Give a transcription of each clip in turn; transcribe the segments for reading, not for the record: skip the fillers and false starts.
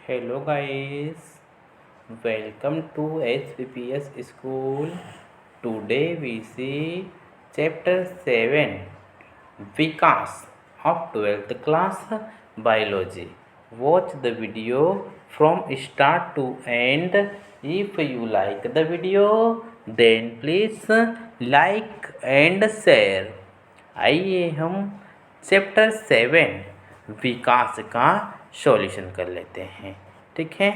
Hello guys, welcome to SPPS school. Today we see chapter 7 Vikas of 12th class biology. Watch the video from start to end. If you like the video then please like and share. आइए हम chapter 7 विकास का solution कर लेते हैं। ठीक है,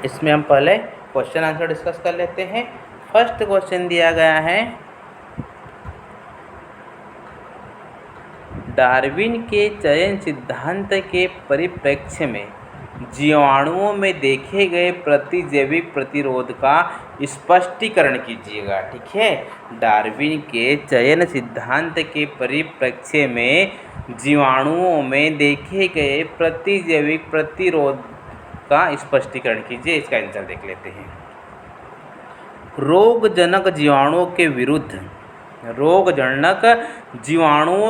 इसमें हम पहले क्वेश्चन आंसर डिस्कस कर लेते हैं। फर्स्ट क्वेश्चन दिया गया है, डार्विन के चयन सिद्धांत के परिप्रेक्ष्य में जीवाणुओं में देखे गए प्रतिजैविक प्रतिरोध का स्पष्टीकरण कीजिएगा। ठीक है, डार्विन के चयन सिद्धांत के परिप्रेक्ष्य में जीवाणुओं में देखे गए प्रतिजैविक प्रतिरोध का स्पष्टीकरण कीजिए। इसका आंसर देख लेते हैं। रोगजनक जीवाणुओं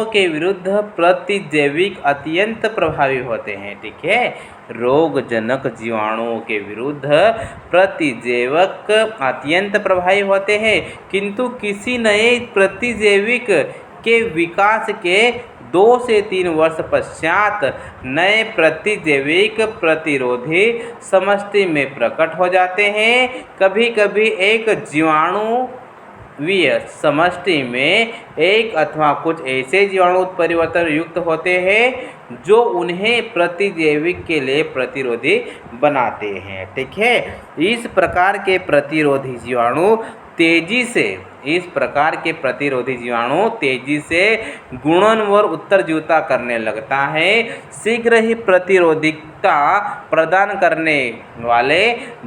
के विरुद्ध प्रतिजैविक अत्यंत प्रभावी होते हैं। ठीक है, रोगजनक जीवाणुओं के विरुद्ध प्रतिजैविक अत्यंत प्रभावी होते हैं, किंतु किसी नए प्रतिजैविक के विकास के 2 से 3 वर्ष पश्चात नए प्रतिजैविक प्रतिरोधी समष्टि में प्रकट हो जाते हैं। कभी कभी एक जीवाणुवीय समष्टि में एक अथवा कुछ ऐसे जीवाणु उत्परिवर्तन युक्त होते हैं जो उन्हें प्रतिजैविक के लिए प्रतिरोधी बनाते हैं। ठीक है, इस प्रकार के प्रतिरोधी जीवाणु तेजी से गुणनवर उत्तरजीविता करने लगता है। शीघ्र ही प्रतिरोधिकता प्रदान करने वाले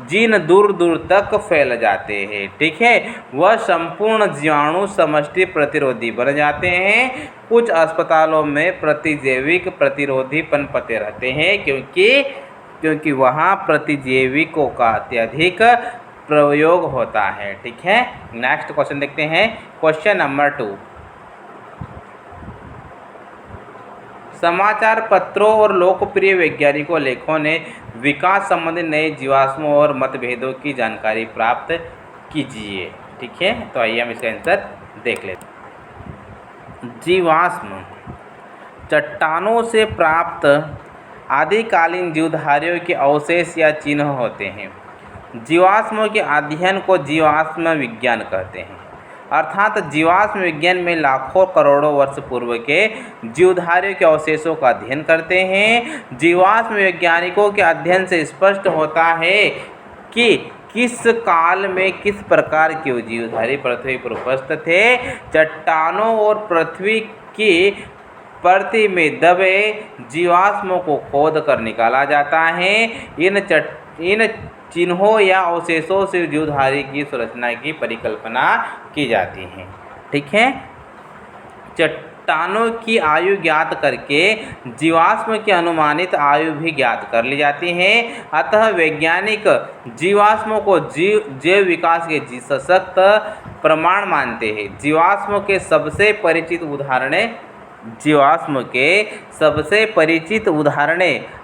जीन दूर दूर तक फैल जाते हैं। ठीक है, वह संपूर्ण जीवाणु समष्टि प्रतिरोधी बन जाते हैं। कुछ अस्पतालों में प्रतिजैविक प्रतिरोधी पनपते रहते हैं क्योंकि वहाँ प्रतिजैविकों का अत्यधिक प्रयोग होता है। ठीक है, नेक्स्ट क्वेश्चन देखते हैं। क्वेश्चन नंबर 2, समाचार पत्रों और लोकप्रिय वैज्ञानिकों लेखों ने विकास संबंधी नए जीवाश्मों और मतभेदों की जानकारी प्राप्त कीजिए। ठीक है, तो आइए हम इसका आंसर देख लेते हैं। जीवाश्म चट्टानों से प्राप्त आदिकालीन जीवधारियों के अवशेष या चिन्ह होते हैं। जीवाश्मों के अध्ययन को जीवाश्म विज्ञान कहते हैं, अर्थात जीवाश्म विज्ञान में लाखों करोड़ों वर्ष पूर्व के जीवधारियों के अवशेषों का अध्ययन करते हैं। जीवाश्म वैज्ञानिकों के अध्ययन से स्पष्ट होता है कि किस काल में किस प्रकार के जीवधारी पृथ्वी पर उपस्थित थे। चट्टानों और पृथ्वी की परत में दबे जीवाश्मों को खोद कर निकाला जाता है। इन चिन्हों या अवशेषों से जीवधारी की संरचना की परिकल्पना की जाती है। ठीक है, चट्टानों की आयु ज्ञात करके जीवाश्म की अनुमानित आयु भी ज्ञात कर ली जाती है। अतः वैज्ञानिक जीवाश्मों को जैव विकास के सशक्त प्रमाण मानते हैं। जीवाश्म के सबसे परिचित उदाहरण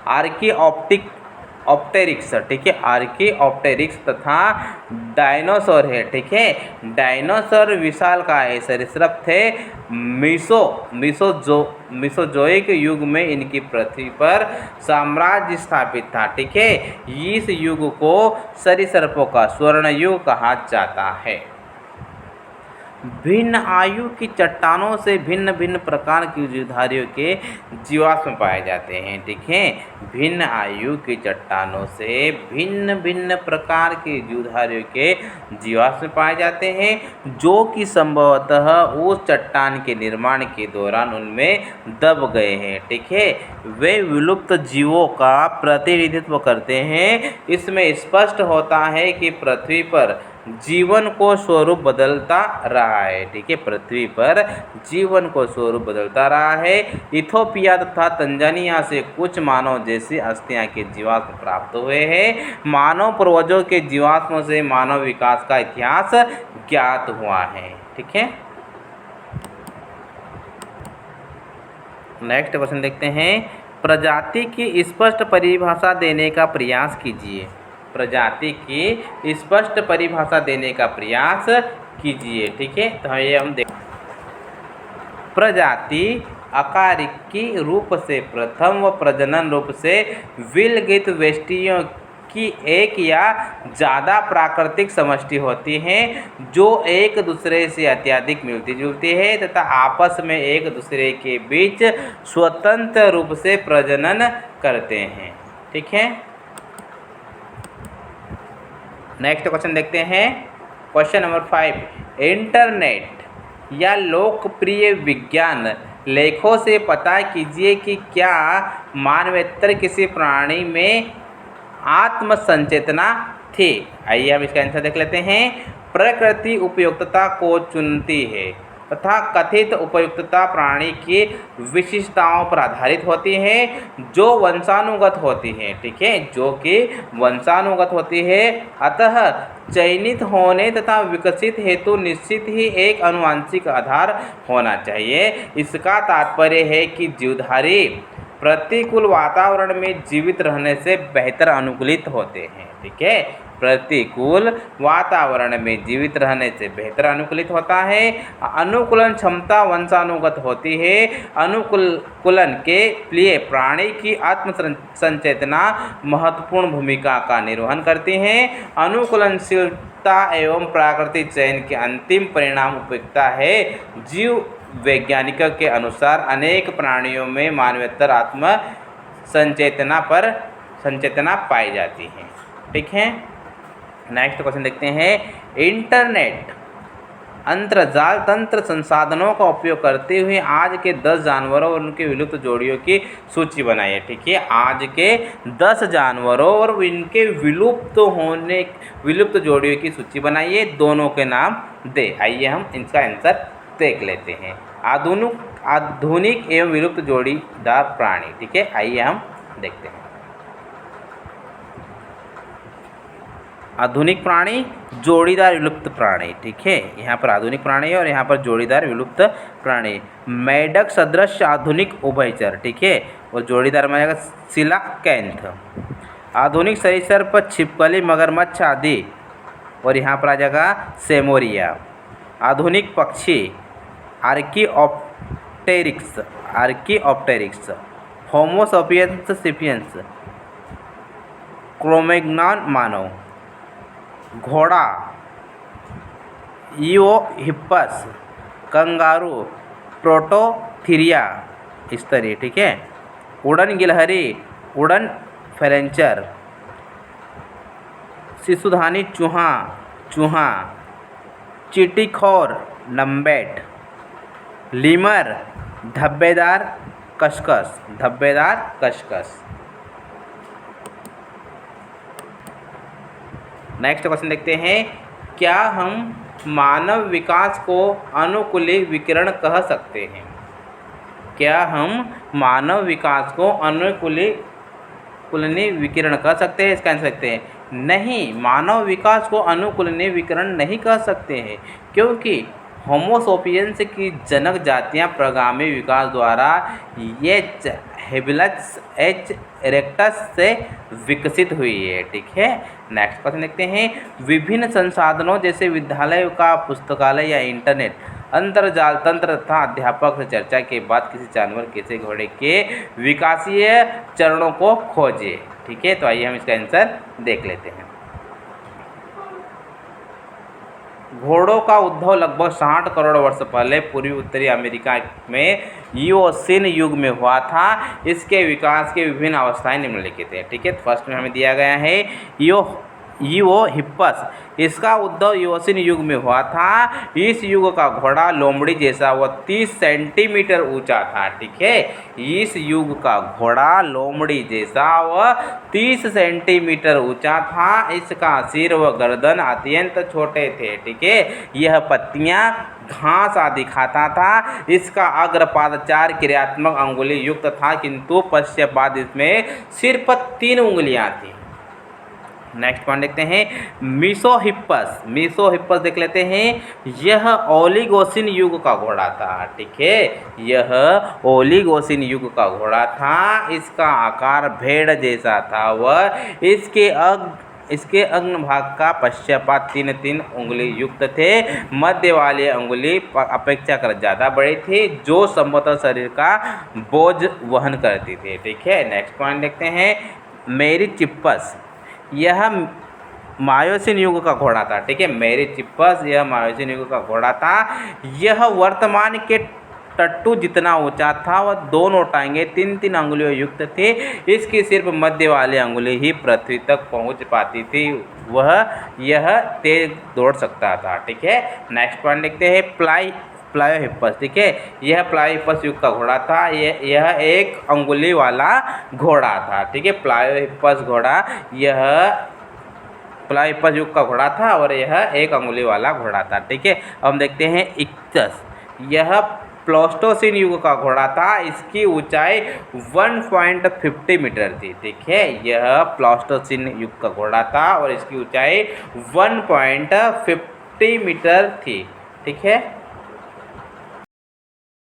आर्कियोप्टेरिक्स, ठीक है, आर्कियोप्टेरिक्स तथा डायनासोर है। ठीक है, डायनासोर विशालकाय सरीसृप थे। मीसोजोइक युग में इनकी पृथ्वी पर साम्राज्य स्थापित था। ठीक है, इस युग को सरीसृपों का स्वर्ण युग कहा जाता है। भिन्न आयु की चट्टानों से भिन्न भिन्न प्रकार की जीवधारियों के जीवाश्म पाए जाते हैं। ठीक है, भिन्न आयु की चट्टानों से भिन्न भिन्न प्रकार के जीवधारियों के जीवाश्म पाए जाते हैं, जो कि संभवतः उस चट्टान के निर्माण के दौरान उनमें दब गए हैं। ठीक है, वे विलुप्त जीवों का प्रतिनिधित्व करते हैं। इसमें स्पष्ट होता है कि पृथ्वी पर जीवन को स्वरूप बदलता रहा है। ठीक है, पृथ्वी पर जीवन को स्वरूप बदलता रहा है। इथोपिया तथा तंजानिया से कुछ मानव जैसी अस्थियां के जीवाश्म प्राप्त हुए हैं। मानव पूर्वजों के जीवाश्मों से मानव विकास का इतिहास ज्ञात हुआ है। ठीक है, नेक्स्ट क्वेश्चन देखते हैं। प्रजाति की स्पष्ट परिभाषा देने का प्रयास कीजिए। प्रजाति की स्पष्ट परिभाषा देने का प्रयास कीजिए। ठीक है, तो ये हम देख प्रजाति अकारिकी रूप से प्रथम व प्रजनन रूप से विलगित वेष्टियों की एक या ज़्यादा प्राकृतिक समष्टि होती हैं जो एक दूसरे से अत्यधिक मिलती जुलती है तथा आपस में एक दूसरे के बीच स्वतंत्र रूप से प्रजनन करते हैं। ठीक है, नेक्स्ट क्वेश्चन देखते हैं। क्वेश्चन नंबर 5, इंटरनेट या लोकप्रिय विज्ञान लेखों से पता कीजिए कि क्या मानवेतर किसी प्राणी में आत्म संचेतना थी। आइए हम इसका आंसर देख लेते हैं। प्रकृति उपयुक्तता को चुनती है तथा कथित उपयुक्तता प्राणी की विशिष्टताओं पर आधारित होती है जो वंशानुगत होती है। ठीक है, जो कि वंशानुगत होती है। अतः चयनित होने तथा विकसित हेतु निश्चित ही एक आनुवंशिक आधार होना चाहिए। इसका तात्पर्य है कि जीवधारी प्रतिकूल वातावरण में जीवित रहने से बेहतर अनुकूलित होते हैं। ठीक है, प्रतिकूल वातावरण में जीवित रहने से बेहतर अनुकूलित होता है। अनुकूलन क्षमता वंशानुगत होती है। अनुकूलन के लिए प्राणी की आत्म संचेतना महत्वपूर्ण भूमिका का निर्वहन करती है। अनुकूलनशीलता एवं प्राकृतिक चयन के अंतिम परिणाम उपयुक्तता है। जीव वैज्ञानिकों के अनुसार अनेक प्राणियों में मानवेतर आत्म संचेतना पाई जाती है। ठीक है, नेक्स्ट क्वेश्चन देखते हैं। इंटरनेट अंतर्जाल तंत्र संसाधनों का उपयोग करते हुए आज के 10 जानवरों और उनके विलुप्त जोड़ियों की सूची बनाइए। ठीक है, आज के 10 जानवरों और उनके विलुप्त जोड़ियों की सूची बनाइए, दोनों के नाम दे। आइए हम इसका आंसर देख लेते हैं। आधुनिक एवं विलुप्त जोड़ीदार प्राणी। ठीक है, आइए हम देखते हैं। आधुनिक प्राणी, जोड़ीदार विलुप्त प्राणी। ठीक है, यहाँ पर आधुनिक प्राणी है और यहाँ पर जोड़ीदार विलुप्त प्राणी। मेढक सदृश आधुनिक उभयचर। ठीक है, और जोड़ीदार में आएगा सिलाकैंथ। आधुनिक सरीसृप छिपकली, मगरमच्छ आदि, और यहाँ पर आ जाएगा सेमोरिया। आधुनिक पक्षी आर्कियोप्टेरिक्स, होमो सेपियंस, क्रोमैग्नॉन मानव। घोड़ा इओहिप्पस, कंगारू प्रोटोथीरिया इस तरह। ठीक है, उड़न गिलहरी, उड़न फ्लेंचर। शिशुधानी चूहा, चींटीखोर लंबेट। लीमर धब्बेदार कशकश। नेक्स्ट क्वेश्चन देखते हैं। क्या हम मानव विकास को अनुकूली विकिरण कह सकते हैं? क्या हम मानव विकास को अनुकूली विकिरण कह सकते हैं? इसका आंसर सकते हैं नहीं, मानव विकास को अनुकूलनीय विकिरण नहीं कह सकते हैं, क्योंकि होमो सेपियंस की जनक जातियां प्रगामी विकास द्वारा एच हैबिलिस, एच इरेक्टस से विकसित हुई है। ठीक है, नेक्स्ट क्वेश्चन देखते हैं। विभिन्न संसाधनों जैसे विद्यालय का पुस्तकालय या इंटरनेट, अंतर्जाल तंत्र तथा अध्यापक से चर्चा के बाद किसी जानवर किसी घोड़े के विकासीय चरणों को खोजे। ठीक है, तो आइए हम इसका आंसर देख लेते हैं। घोड़ों का उद्भव लगभग 60 करोड़ वर्ष पहले पूर्वी उत्तरी अमेरिका में इओसीन युग में हुआ था। इसके विकास की विभिन्न अवस्थाएं निम्नलिखित है। ठीक है, फर्स्ट में हमें दिया गया है इओहिप्पस। इसका उद्भव इओसीन युग में हुआ था। इस युग का घोड़ा लोमड़ी जैसा व 30 सेंटीमीटर ऊंचा था। ठीक है, इस युग का घोड़ा लोमड़ी जैसा व 30 सेंटीमीटर ऊंचा था। इसका सिर व गर्दन अत्यंत छोटे थे। ठीक है, यह पत्तियां घास आदि खाता था। इसका अग्रपाद 4 क्रियात्मक अंगुली युक्त था, किंतु पश्चपाद इसमें सिर्फ 3 उंगलियां थी। नेक्स्ट पॉइंट देखते हैं मीसोहिप्पस। मीसोहिप्पस देख लेते हैं। यह ओलिगोसिन युग का घोड़ा था। ठीक है, यह ओलिगोसिन युग का घोड़ा था। इसका आकार भेड़ जैसा था। वह इसके अंग भाग का पश्चात 3 उंगली युक्त थे। मध्य वाली उंगली अपेक्षाकृत ज़्यादा बड़ी थी, जो समतल शरीर का बोझ वहन करती थी। ठीक है, नेक्स्ट पॉइंट देखते हैं मेरिचिप्पस। यह मायोसिन युग का घोड़ा था। ठीक है, मेरिचिप्पस यह मायोसिन युग का घोड़ा था। यह वर्तमान के टट्टू जितना ऊंचा था। वह दोनों टांगें 3 अंगुलियों युक्त थे। इसकी सिर्फ मध्य वाली अंगुली ही पृथ्वी तक पहुंच पाती थी। यह तेज दौड़ सकता था। ठीक है, नेक्स्ट पॉइंट देखते हैं प्लायोहिप्पस। ठीक है, यह प्लायोहिप्पस युग का घोड़ा था। यह एक अंगुली वाला घोड़ा था। ठीक है, प्लायोहिप्पस घोड़ा यह प्लायोहिप्पस युग का घोड़ा था और यह एक अंगुली वाला घोड़ा था। ठीक है, अब हम देखते हैं इक्चस। यह प्लास्टोसिन युग का घोड़ा था। इसकी ऊंचाई 1.50 मीटर थी। ठीक है, यह प्लास्टोसिन युग का घोड़ा था और इसकी ऊंचाई 1.50 मीटर थी। ठीक है,